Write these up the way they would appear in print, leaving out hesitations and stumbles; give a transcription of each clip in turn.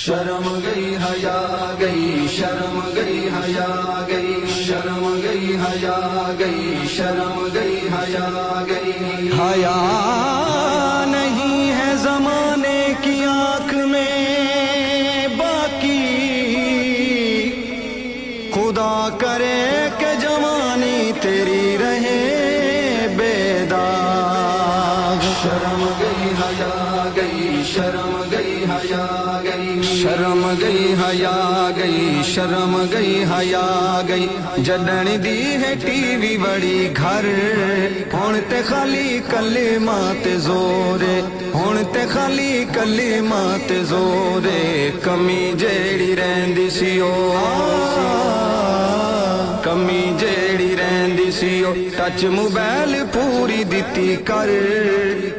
شرم گئی حیا گئی، شرم گئی حیا گئی، شرم گئی حیا گئی، شرم گئی حیا گئی۔ حیا نہیں ہے زمانے کی آنکھ میں باقی، خدا کرے کہ جوانی تیری رہے بے داغ۔ شرم گئی حیا گئی، شرم گئی حیا گئی، شرم گئی حیا گئی، شرم گئی حیا گئی، جڈن دی ہے ٹی وی بڑی گھر، ہن تے خالی کلماں تے زورے، ہن تے خالی کلماں تے زورے، کمی جیڑی رہندی سی او کمی جیڑی رہندی سی او ٹچ موبائل پوری دتی کر،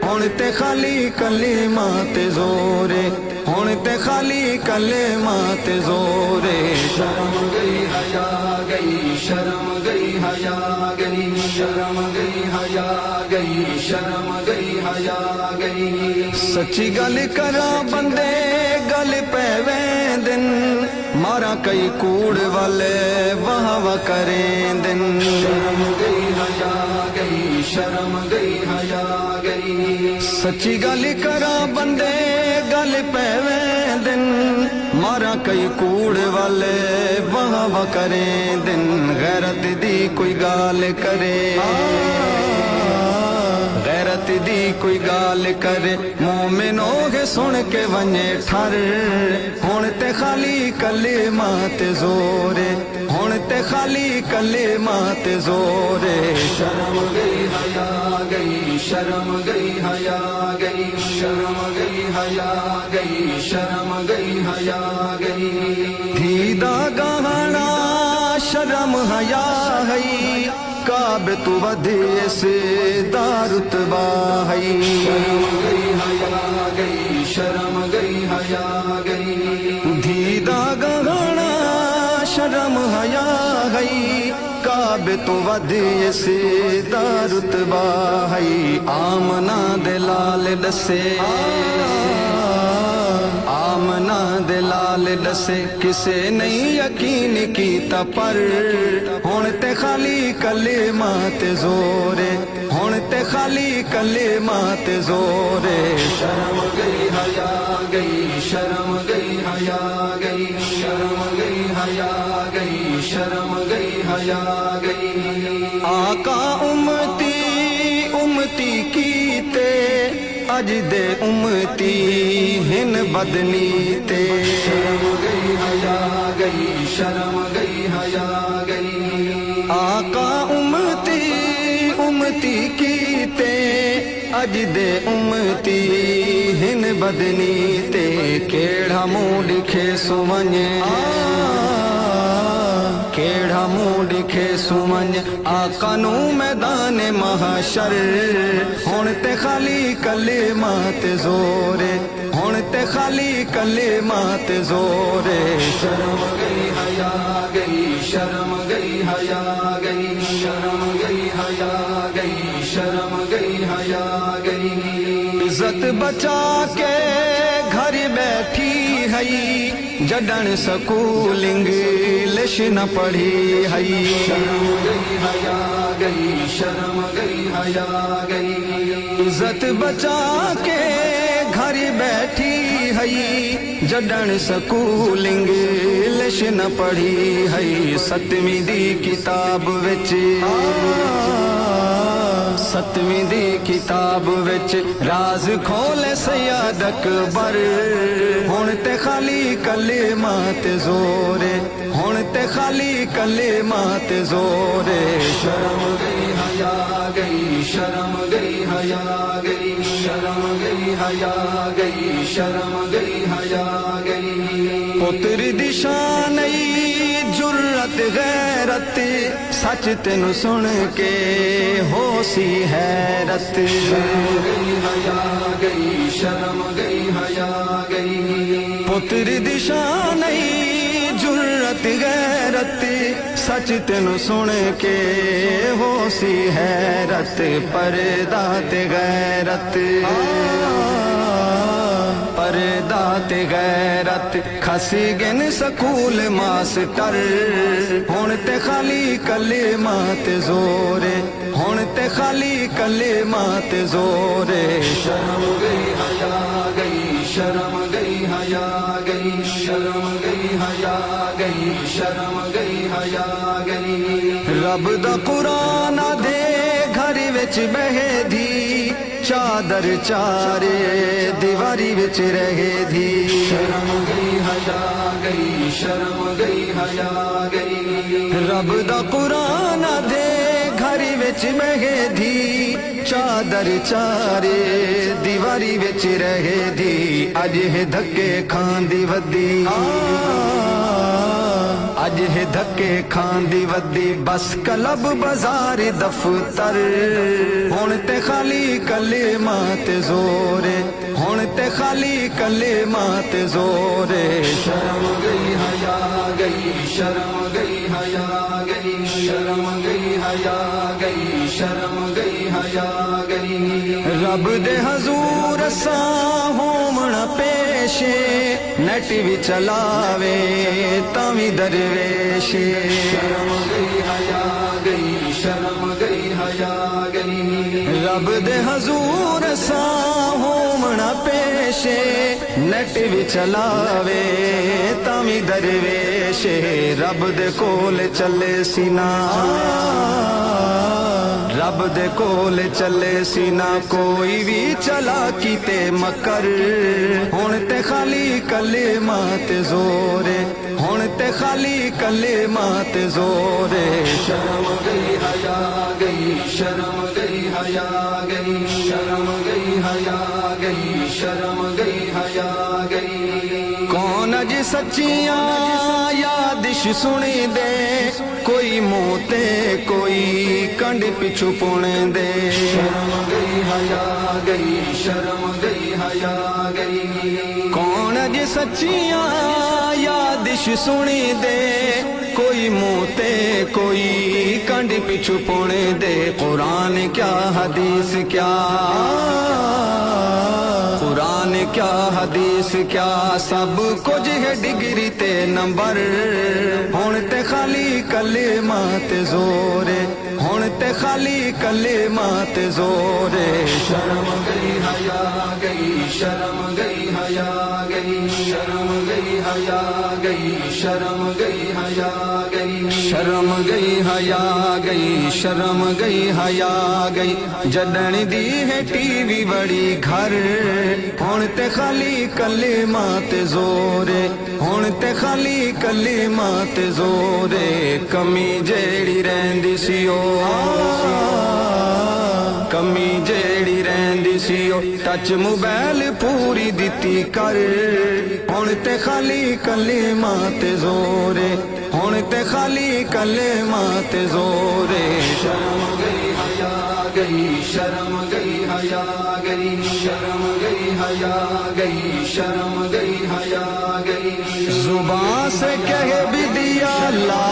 ہن تے خالی کلماں تے زورے، ہن تے خالی کلماں تے زورے۔ شرم گئی حیا گئی، شرم گئی حیا گئی، شرم گئی حیا گئی، شرم گئی حیا گئی۔ سچی گل کراں بندے گل پہ ویندن، مارا کئی کوڑ والے واہ واہ کریں دن۔ شرم گئی حیا گئی، شرم گئی حیا گئی۔ سچی گل کراں بندے گل پہ ویندن، مارا کئی کوڑ والے واہ واہ کریں دن۔ غیرت دی کوئی گال کرے، غیرت دی کوئی گال کرے، مومنو ہے سن کے ونجے ٹھر، ہن تے خالی کلماں تے زورے، ہن تے خالی کلماں تے زورے۔ شرم گئی حیا گئی، شرم گئی حیا گئی، شرم گئی حیا گئی، شرم گئی حیا گئی۔ دھی دا گہنا شرم حیا ہے، کعب تو ودے سے دا رتبہ ہے۔ شرم گئی حیا گئی، شرم گئی حیا گئی۔ دھی دا گہنا شرم حیا ہے، کعب تو ودے سے دا رتبہ ہے۔ آمنہ دلال دسے، آمنہ دلال دسے، کسے نہیں یقین کیتا پر، ہن تے خالی کلماں تے زورے، ہن تے خالی کلماں تے زورے۔ شرم گئی حیا گئی، شرم گئی حیا گئی، شرم گئی حیا گئی، شرم گئی حیا گئی۔ آقا امتی امتی کیتے، اج دے امتی ہن بدنی تے۔ شرم گئی حیا گئی، شرم گئی حیا گئی۔ آقا امتی امتی کیتے، اج دے امتی ہن بدنی تے۔ کیڑا منہ ڈکھے سونجے، کیڑا منہ ڈکھے سونج آقا نو میدان محشر، ہن تے خالی کلماں تے زورے، ہن تے خالی کلماں تے زورے۔ شرم گئی حیا گئی، شرم گئی حیا گئی، شرم گئی حیا گئی، شرم گئی حیا گئی۔ عزت بچا کے گھر بیٹھی ہے، جڈن سکول انگلش نہ پڑھی ہے۔ شرم گئی حیا گئی، شرم گئی حیا گئی۔ عزت بچا کے گھر بیٹھی ہے، جڈن سکول انگلش نہ پڑھی ہے۔ ستویں دی کتاب وچ، ستویں دی کتاب وچ راز کھولے سید اکبر، ہن تے خالی کلماں تے زورے، ہن تے خالی کلماں تے زورے۔ شرم گئی حیا گئی، شرم گئی حیا گئی، شرم گئی حیا گئی، شرم گئی حیا گئی۔ پتر دی شان جرت غیرت، سچ تینو سن کے ہو سی حیرت۔ شرم گئی حیا گئی، شرم گئی حیا گئی۔ پتر دی شان جرت غیرت، سچ تینو سن کے ہو سی حیرت۔ پردہ تے غیرت، واردات غیرت کھسی گن سکول ماسٹر ہن تے خالی کلمات زورے ہن تے خالی کلمات زورے شرم گئی حیا گئی شرم گئی حیا گئی شرم گئی حیا گئی شرم گئی حیا گئی رب دا قرآن دے گھر وچ بہے دی چادر چارے دیواری وچ رہے دی شرم گئی حیا گئی شرم گئی حیا گئی رب دا قرآن دے گھر وچ بہے دی چادر چارے دیواری وچ رہے دی اج ہے دھکے کھان دی ودی اج ہے دھکے کھان دی ودی بس کلب بازار دفتر ہن تے خالی کلمات زورے ہن تے خالی کلمات زورے شرم گئی حیا گئی شرم گئی حیا گئی شرم گئی حیا گئی شرم گئی حیا گئی رب دے حضور اساں ہومنا پیشے نیٹ بھی چلاوے تاوی درویشے شرم گئی حیا گئی شرم گئی حیا گئی رب دے حضور اساں ہومنا پیشے نیٹ بھی چلاوے تاوی درویشے رب دے کول چلے سینا رب دے کول چلے سینا کوئی بھی چلا کیتے مکر ہن تے خالی کلمات زورے ہن تے خالی کلمات زورے شرم گئی حیا گئی شرم گئی حیا گئی شرم گئی حیا گئی شرم گئی حیا گئی کون اج سچیاں یادش سنی دے کوئی منہ تے کوئی کنڈ پچھو پونے دے شرم گئی حیا گئی شرم گئی حیا گئی کون اج سچیاں یادش سنی دے کوئی منہ تے کوئی کنڈ پچھو پونے دے قرآن کیا حدیث کیا قرآن کیا حدیث کیا سب کچھ ہے ڈگری تے نمبر ہن تے خالی کلمات زورے ہن تے خالی کلمات زورے شرم گئی حیا گئی شرم گئی حیا گئی شرم گئی حیا گئی شرم گئی حیا گئی شرم گئی حیا گئی شرم گئی حیا گئی جڈن دی ہے ٹی وی بڑی گھر ہن تے خالی کلمات زورے ہن تے خالی کلمات زورے کمی جیڑی رہندی سی او کمی جیڑی رہندی سی او ٹچ موبائل پوری دتی کر ہن تے خالی کلمات زورے ہن تے خالی کلمات زورے شرم گئی حیا گئی شرم گئی حیا گئی شرم گئی حیا گئی شرم گئی حیا گئی زبان سے کہہ بھی دیا لا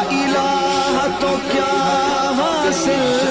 الہ تو کیا حاصل